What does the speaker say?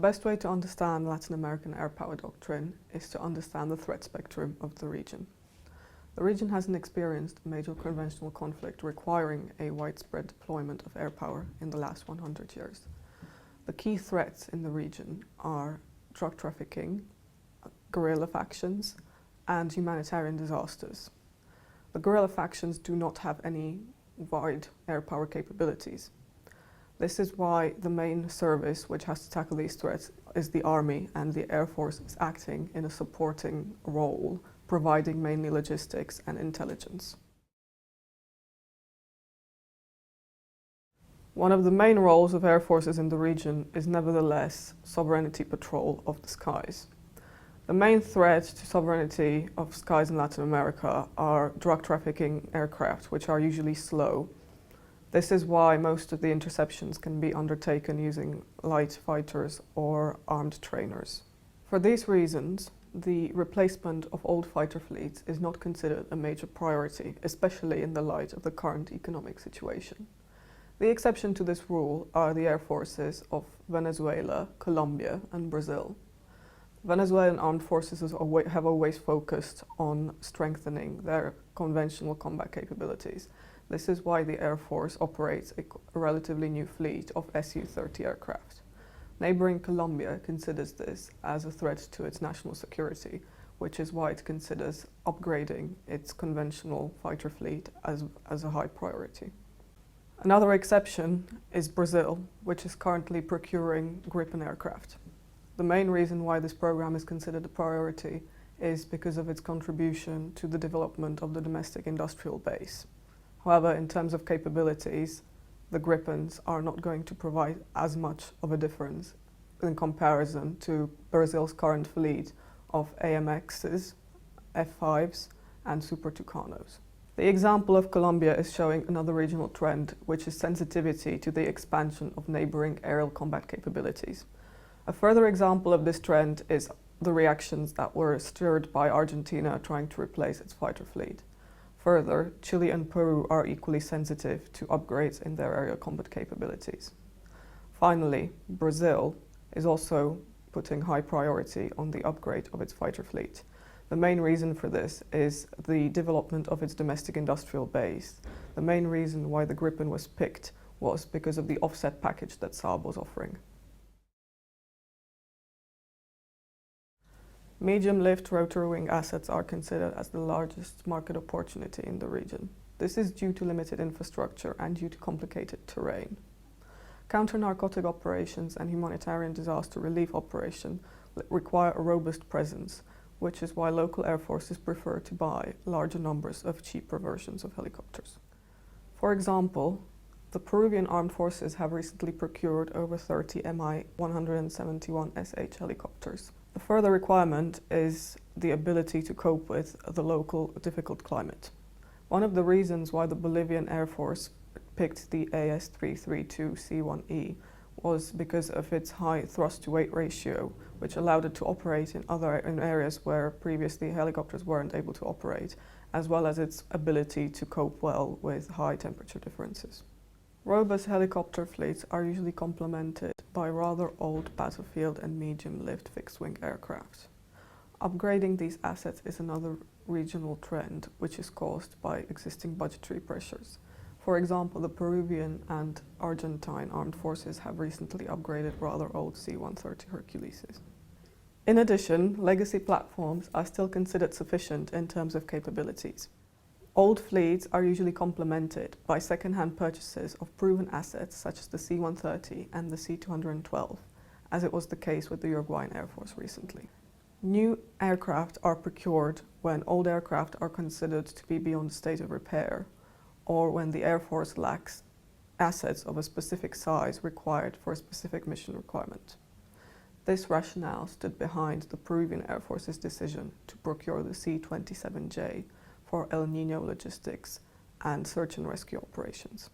best way to understand Latin American air power doctrine is to understand the threat spectrum of the region. The region hasn't experienced a major conventional conflict requiring a widespread deployment of air power in the last 100 years. The key threats in the region are drug trafficking, guerrilla factions, and humanitarian disasters. The guerrilla factions do not have any wide air power capabilities. This is why the main service which has to tackle these threats is the Army, and the Air Force is acting in a supporting role, providing mainly logistics and intelligence. One of the main roles of air forces in the region is nevertheless sovereignty patrol of the skies. The main threat to sovereignty of skies in Latin America are drug trafficking aircraft, which are usually slow. This is why most of the interceptions can be undertaken using light fighters or armed trainers. For these reasons, the replacement of old fighter fleets is not considered a major priority, especially in the light of the current economic situation. The exception to this rule are the air forces of Venezuela, Colombia, and Brazil. Venezuelan armed forces have always focused on strengthening their conventional combat capabilities. This is why the Air Force operates a relatively new fleet of Su-30 aircraft. Neighboring Colombia considers this as a threat to its national security, which is why it considers upgrading its conventional fighter fleet as a high priority. Another exception is Brazil, which is currently procuring Gripen aircraft. The main reason why this program is considered a priority is because of its contribution to the development of the domestic industrial base. However, in terms of capabilities, the Gripens are not going to provide as much of a difference in comparison to Brazil's current fleet of AMXs, F5s, and Super Tucanos. The example of Colombia is showing another regional trend, which is sensitivity to the expansion of neighboring aerial combat capabilities. A further example of this trend is the reactions that were stirred by Argentina trying to replace its fighter fleet. Further, Chile and Peru are equally sensitive to upgrades in their aerial combat capabilities. Finally, Brazil is also putting high priority on the upgrade of its fighter fleet. The main reason for this is the development of its domestic industrial base. The main reason why the Gripen was picked was because of the offset package that Saab was offering. Medium-lift rotary-wing assets are considered as the largest market opportunity in the region. This is due to limited infrastructure and due to complicated terrain. Counter-narcotic operations and humanitarian disaster relief operations require a robust presence, which is why local air forces prefer to buy larger numbers of cheaper versions of helicopters. For example, the Peruvian armed forces have recently procured over 30 Mi-171SH helicopters. The further requirement is the ability to cope with the local difficult climate. One of the reasons why the Bolivian Air Force picked the AS-332C1E was because of its high thrust-to-weight ratio, which allowed it to operate in areas where previously helicopters weren't able to operate, as well as its ability to cope well with high temperature differences. Robust helicopter fleets are usually complemented by rather old battlefield and medium-lift fixed-wing aircraft. Upgrading these assets is another regional trend which is caused by existing budgetary pressures. For example, the Peruvian and Argentine armed forces have recently upgraded rather old C-130 Herculeses. In addition, legacy platforms are still considered sufficient in terms of capabilities. Old fleets are usually complemented by second-hand purchases of proven assets such as the C-130 and the C-212, as it was the case with the Uruguayan Air Force recently. New aircraft are procured when old aircraft are considered to be beyond the state of repair, or when the Air Force lacks assets of a specific size required for a specific mission requirement. This rationale stood behind the Peruvian Air Force's decision to procure the C-27J for El Niño logistics and search and rescue operations.